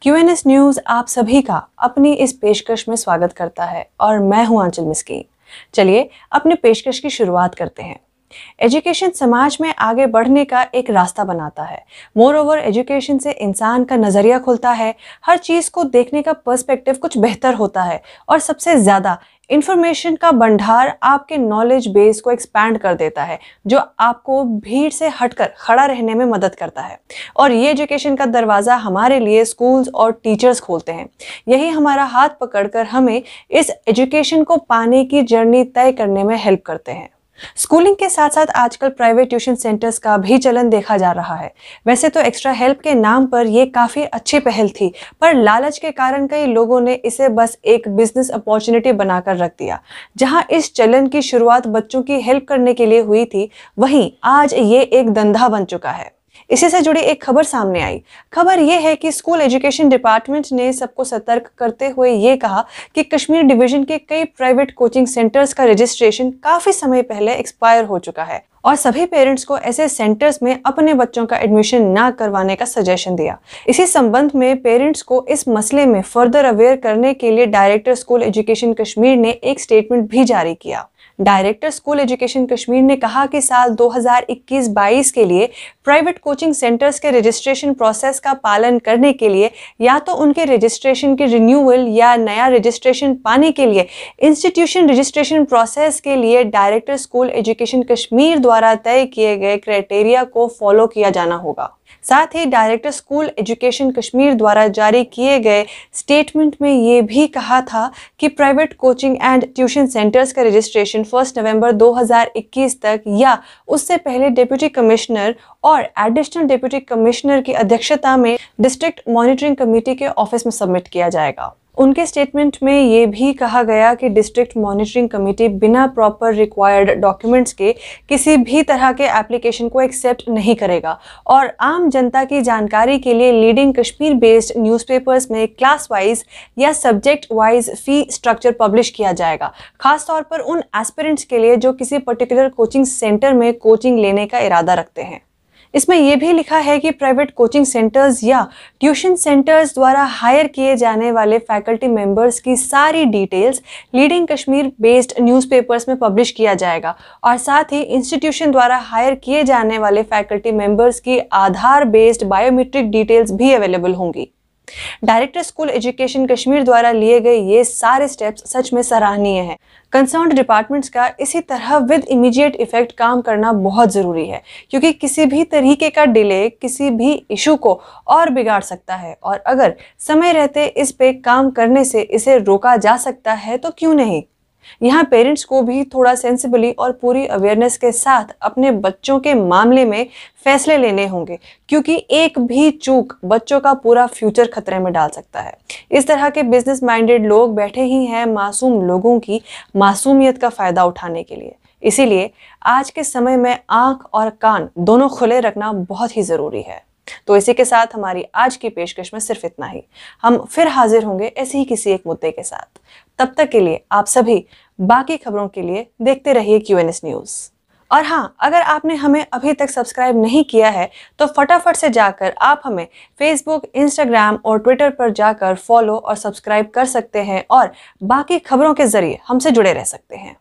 क्यूएनएस news आप सभी का अपनी इस पेशकश में स्वागत करता है और मैं हूं आंचल मिस्कीन। चलिए अपने पेशकश की शुरुआत करते हैं। एजुकेशन समाज में आगे बढ़ने का एक रास्ता बनाता है। मोर ओवर एजुकेशन से इंसान का नजरिया खुलता है, हर चीज को देखने का पर्सपेक्टिव कुछ बेहतर होता है और सबसे ज्यादा इंफॉर्मेशन का भंडार आपके नॉलेज बेस को एक्सपैंड कर देता है, जो आपको भीड़ से हटकर खड़ा रहने में मदद करता है। और ये एजुकेशन का दरवाज़ा हमारे लिए स्कूल्स और टीचर्स खोलते हैं। यही हमारा हाथ पकड़कर हमें इस एजुकेशन को पाने की जर्नी तय करने में हेल्प करते हैं। स्कूलिंग के साथ साथ आजकल प्राइवेट ट्यूशन सेंटर्स का भी चलन देखा जा रहा है। वैसे तो एक्स्ट्रा हेल्प के नाम पर ये काफ़ी अच्छी पहल थी, पर लालच के कारण कई लोगों ने इसे बस एक बिजनेस अपॉर्चुनिटी बनाकर रख दिया। जहां इस चलन की शुरुआत बच्चों की हेल्प करने के लिए हुई थी, वहीं आज ये एक धंधा बन चुका है। इसी से जुड़ी एक खबर सामने आई। खबर यह है कि स्कूल एजुकेशन डिपार्टमेंट ने सबको सतर्क करते हुए ये कहा कि कश्मीर डिवीजन के कई प्राइवेट कोचिंग सेंटर्स का रजिस्ट्रेशन काफी समय पहले एक्सपायर हो चुका है और सभी पेरेंट्स को ऐसे सेंटर्स में अपने बच्चों का एडमिशन ना करवाने का सजेशन दिया। इसी संबंध में पेरेंट्स को इस मसले में फर्दर अवेयर करने के लिए डायरेक्टर स्कूल एजुकेशन कश्मीर ने एक स्टेटमेंट भी जारी किया। डायरेक्टर स्कूल एजुकेशन कश्मीर ने कहा कि साल 2021-22 के लिए प्राइवेट कोचिंग सेंटर्स के रजिस्ट्रेशन प्रोसेस का पालन करने के लिए या तो उनके रजिस्ट्रेशन की रिन्यूअल या नया रजिस्ट्रेशन पाने के लिए इंस्टीट्यूशन रजिस्ट्रेशन प्रोसेस के लिए डायरेक्टर स्कूल एजुकेशन कश्मीर द्वारा तय किए गए क्राइटेरिया को फॉलो किया जाना होगा। साथ ही डायरेक्टर स्कूल एजुकेशन कश्मीर द्वारा जारी किए गए स्टेटमेंट में ये भी कहा था कि private coaching and tuition centres का रजिस्ट्रेशन 1 नवंबर 2021 तक या उससे पहले डिप्टी कमिश्नर और एडिशनल डिप्टी कमिश्नर की अध्यक्षता में डिस्ट्रिक्ट मॉनिटरिंग कमेटी के ऑफिस में सबमिट किया जाएगा। उनके स्टेटमेंट में ये भी कहा गया कि डिस्ट्रिक्ट मॉनिटरिंग कमेटी बिना प्रॉपर रिक्वायर्ड डॉक्यूमेंट्स के किसी भी तरह के एप्लीकेशन को एक्सेप्ट नहीं करेगा और आम जनता की जानकारी के लिए लीडिंग कश्मीर बेस्ड न्यूज़पेपर्स में क्लास वाइज या subject wise fee structure publish किया जाएगा, खासतौर पर उन एस्पिरेंट्स के लिए जो किसी पर्टिकुलर कोचिंग सेंटर में कोचिंग लेने का इरादा रखते हैं। इसमें यह भी लिखा है कि प्राइवेट कोचिंग सेंटर्स या ट्यूशन सेंटर्स द्वारा हायर किए जाने वाले फैकल्टी मेंबर्स की सारी details leading Kashmir based newspapers में पब्लिश किया जाएगा और साथ ही इंस्टीट्यूशन द्वारा हायर किए जाने वाले फैकल्टी मेंबर्स की आधार बेस्ड बायोमेट्रिक डिटेल्स भी अवेलेबल होंगी। डायरेक्टर स्कूल एजुकेशन कश्मीर द्वारा लिए गए ये सारे स्टेप्स सच में सराहनीय हैं। कंसर्न्ड डिपार्टमेंट्स का इसी तरह विद इमीडिएट इफेक्ट काम करना बहुत ज़रूरी है, क्योंकि किसी भी तरीके का डिले किसी भी इशू को और बिगाड़ सकता है और अगर समय रहते इस पे काम करने से इसे रोका जा सकता है तो क्यों नहीं। यहाँ पेरेंट्स को भी थोड़ा सेंसिबली और पूरी अवेयरनेस के साथ अपने बच्चों के मामले में फैसले लेने होंगे, क्योंकि एक भी चूक बच्चों का पूरा फ्यूचर खतरे में डाल सकता है। इस तरह के बिजनेस माइंडेड लोग बैठे ही हैं मासूम लोगों की मासूमियत का फ़ायदा उठाने के लिए। इसीलिए आज के समय में आँख और कान दोनों खुले रखना बहुत ही ज़रूरी है। तो इसी के साथ हमारी आज की पेशकश में सिर्फ इतना ही। हम फिर हाजिर होंगे ऐसे ही किसी एक मुद्दे के साथ। तब तक के लिए आप सभी बाकी खबरों के लिए देखते रहिए क्यूएनएस न्यूज़। और हाँ, अगर आपने हमें अभी तक सब्सक्राइब नहीं किया है तो फटाफट से जाकर आप हमें फेसबुक, इंस्टाग्राम और ट्विटर पर जाकर फॉलो और सब्सक्राइब कर सकते हैं और बाकी खबरों के जरिए हमसे जुड़े रह सकते हैं।